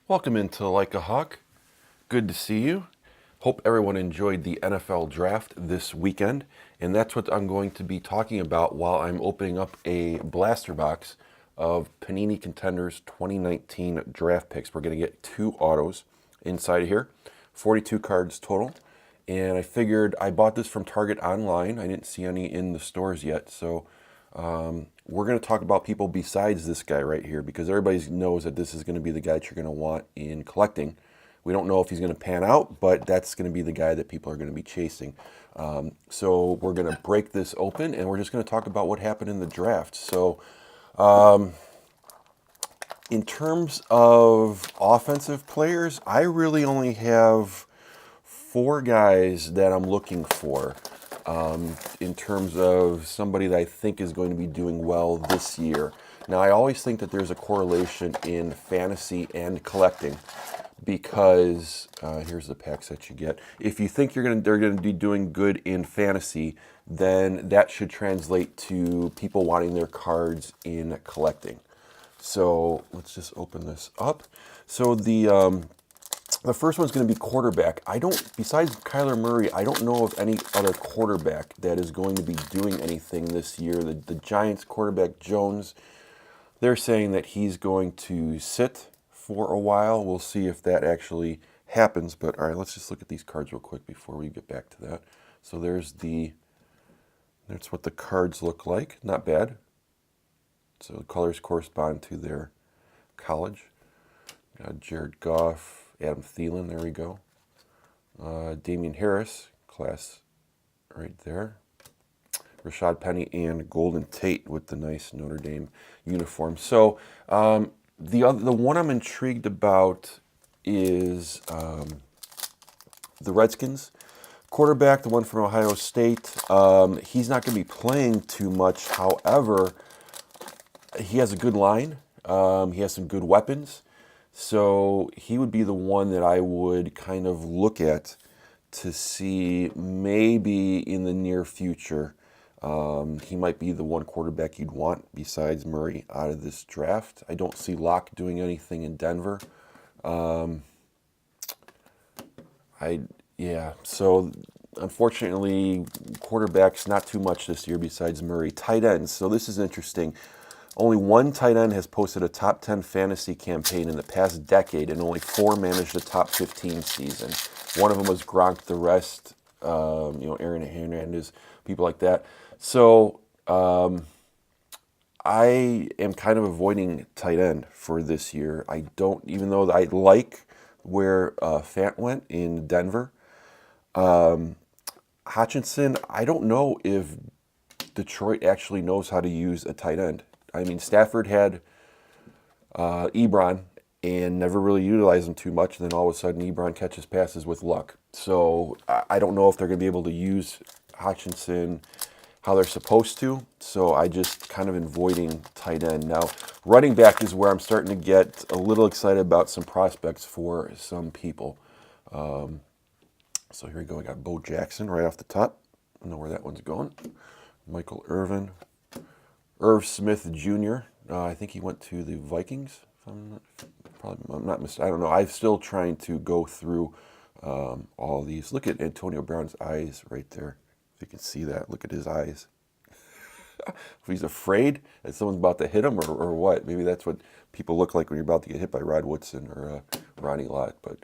Welcome into Like a Hawk. Good to see you. Hope everyone enjoyed the NFL draft this weekend, and that's what I'm going to be talking about while I'm opening up a blaster box of Panini Contenders 2019 draft picks. We're going to get 2 autos inside of here, 42 cards total. And I figured I bought this from Target online. I didn't see any in the stores yet, so we're going to talk about people besides this guy right here because everybody knows that this is going to be the guy that you're going to want in collecting. We don't know if he's going to pan out, but that's going to be the guy that people are going to be chasing. So we're going to break this open, and we're just going to talk about what happened in the draft. So in terms of offensive players, I really only have 4 guys that I'm looking for in terms of somebody that I think is going to be doing well this year. Now, I always think that there's a correlation in fantasy and collecting because here's the packs that you get. If you think they're going to be doing good in fantasy, then that should translate to people wanting their cards in collecting. So let's just open this up. So the first one's going to be quarterback. Besides Kyler Murray, I don't know of any other quarterback that is going to be doing anything this year. The Giants quarterback, Jones, they're saying that he's going to sit for a while. We'll see if that actually happens. But all right, let's just look at these cards real quick before we get back to that. So that's what the cards look like. Not bad. So the colors correspond to their college. Got Jared Goff, Adam Thielen, there we go. Damian Harris, class right there. Rashad Penny and Golden Tate with the nice Notre Dame uniform. So the one I'm intrigued about is the Redskins. Quarterback, the one from Ohio State. He's not going to be playing too much. However, he has a good line. He has some good weapons. So he would be the one that I would kind of look at to see maybe in the near future. He might be the one quarterback you'd want besides Murray out of this draft. I don't see Locke doing anything in Denver. So unfortunately, quarterbacks, not too much this year besides Murray. Tight ends, so this is interesting. Only 1 tight end has posted a top 10 fantasy campaign in the past decade, and only 4 managed a top 15 season. One of them was Gronk, the rest, Aaron Hernandez, people like that. So I am kind of avoiding tight end for this year. Even though I like where Fant went in Denver. Hutchinson, I don't know if Detroit actually knows how to use a tight end. I mean, Stafford had Ebron and never really utilized him too much. And then all of a sudden, Ebron catches passes with luck. So I don't know if they're going to be able to use Hutchinson how they're supposed to. So I just kind of avoiding tight end. Now, running back is where I'm starting to get a little excited about some prospects for some people. So here we go. I got Bo Jackson right off the top. I know where that one's going. Michael Irvin. Irv Smith Jr. I think he went to the Vikings. I'm not mistaken. I don't know. I'm still trying to go through all these. Look at Antonio Brown's eyes right there. If you can see that, look at his eyes. If he's afraid that someone's about to hit him or what. Maybe that's what people look like when you're about to get hit by Rod Woodson or Ronnie Lott. But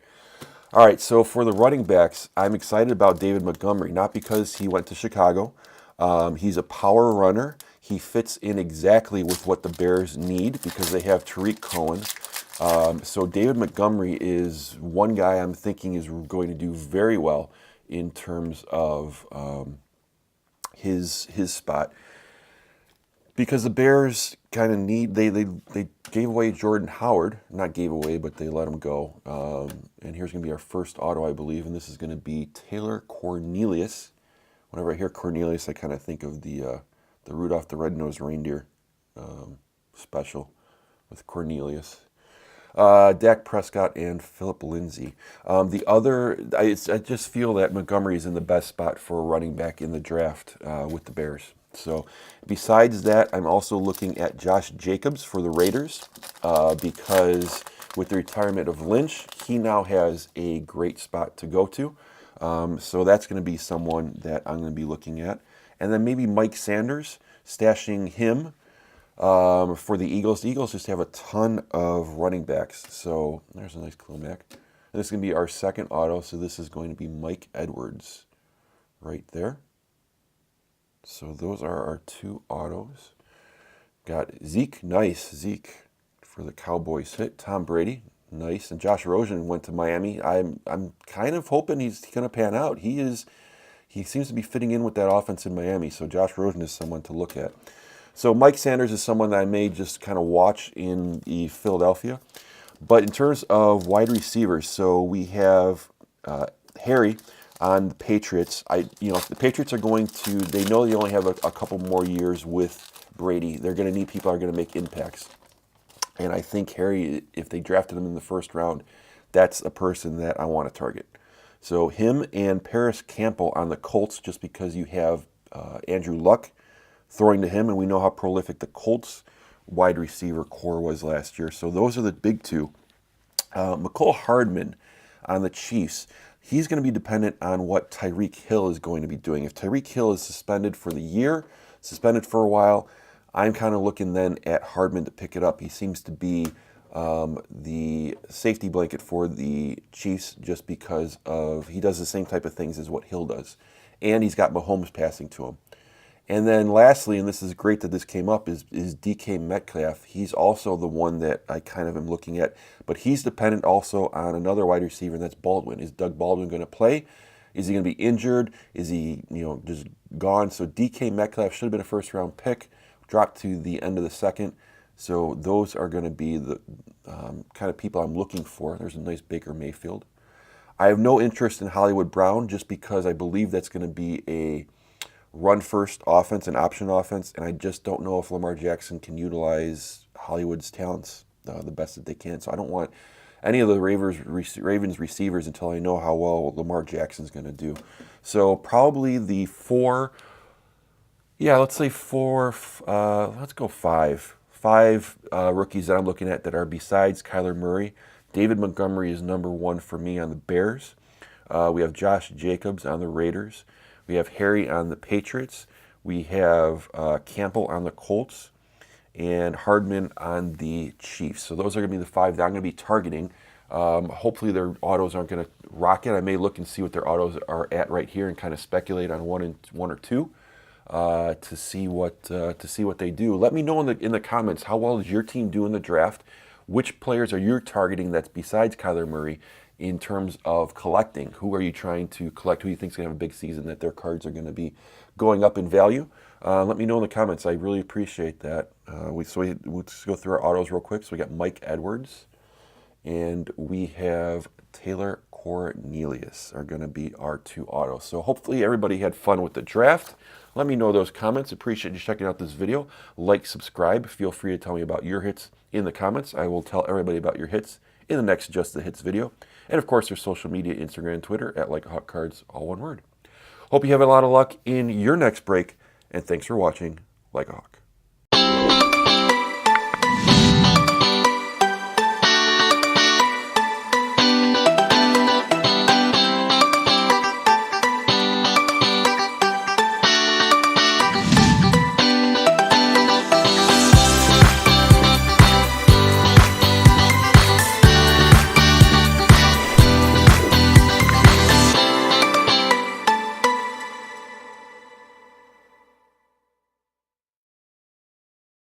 all right, so for the running backs, I'm excited about David Montgomery, not because he went to Chicago. He's a power runner. He fits in exactly with what the Bears need because they have Tariq Cohen. So David Montgomery is one guy I'm thinking is going to do very well in terms of his spot. Because the Bears kind of need, they gave away Jordan Howard. Not gave away, but they let him go. And here's going to be our first auto, I believe, and this is going to be Taylor Cornelius. Whenever I hear Cornelius, I kind of think of the Rudolph the Red-Nosed Reindeer special with Cornelius. Dak Prescott and Philip Lindsay. I just feel that Montgomery is in the best spot for a running back in the draft with the Bears. So besides that, I'm also looking at Josh Jacobs for the Raiders because with the retirement of Lynch, he now has a great spot to go to. So that's going to be someone that I'm going to be looking at. And then maybe Mike Sanders, stashing him for the Eagles. The Eagles just have a ton of running backs. So there's a nice Clomac. And this is going to be our second auto. So this is going to be Mike Edwards right there. So those are our two autos. Got Zeke, nice. Zeke for the Cowboys hit. Tom Brady, nice. And Josh Rosen went to Miami. I'm kind of hoping he's going to pan out. He seems to be fitting in with that offense in Miami. So Josh Rosen is someone to look at. So Mike Sanders is someone that I may just kind of watch in the Philadelphia. But in terms of wide receivers, so we have Harry on the Patriots. If the Patriots are going to, they know they only have a couple more years with Brady. They're going to need people that are going to make impacts. And I think Harry, if they drafted him in the first round, that's a person that I want to target. So him and Paris Campbell on the Colts, just because you have Andrew Luck throwing to him, and we know how prolific the Colts wide receiver core was last year. So those are the big two. Mecole Hardman on the Chiefs. He's going to be dependent on what Tyreek Hill is going to be doing. If Tyreek Hill is suspended for the year, suspended for a while, I'm kind of looking then at Hardman to pick it up. He seems to be the safety blanket for the Chiefs just because he does the same type of things as what Hill does. And he's got Mahomes passing to him. And then lastly, and this is great that this came up, is DK Metcalf. He's also the one that I kind of am looking at. But he's dependent also on another wide receiver, and that's Baldwin. Is Doug Baldwin going to play? Is he going to be injured? Is he just gone? So DK Metcalf should have been a first-round pick, dropped to the end of the second. So those are going to be the kind of people I'm looking for. There's a nice Baker Mayfield. I have no interest in Hollywood Brown just because I believe that's going to be a run-first offense, an option offense, and I just don't know if Lamar Jackson can utilize Hollywood's talents the best that they can. So I don't want any of the Ravens receivers until I know how well Lamar Jackson's going to do. So probably the let's say four, let's go five. Five rookies that I'm looking at that are besides Kyler Murray. David Montgomery is number one for me on the Bears. We have Josh Jacobs on the Raiders. We have Harry on the Patriots. We have Campbell on the Colts and Hardman on the Chiefs. So those are going to be the five that I'm going to be targeting. Hopefully their autos aren't going to rocket. I may look and see what their autos are at right here and kind of speculate on one or two to see what they do. Let me know in the comments, how well does your team do in the draft? Which players are you targeting that's besides Kyler Murray? In terms of collecting, who are you trying to collect? Who do you think is going to have a big season, that their cards are going to be going up in value? Let me know in the comments. I really appreciate that. We'll just go through our autos real quick. So we got Mike Edwards, and we have Taylor Cornelius are going to be our two autos. So hopefully everybody had fun with the draft. Let me know those comments. Appreciate you checking out this video. Like, subscribe. Feel free to tell me about your hits in the comments. I will tell everybody about your hits in the next Just the Hits video. And of course, there's social media, Instagram and Twitter at Like a Hawk Cards, all one word. Hope you have a lot of luck in your next break, and thanks for watching Like a Hawk.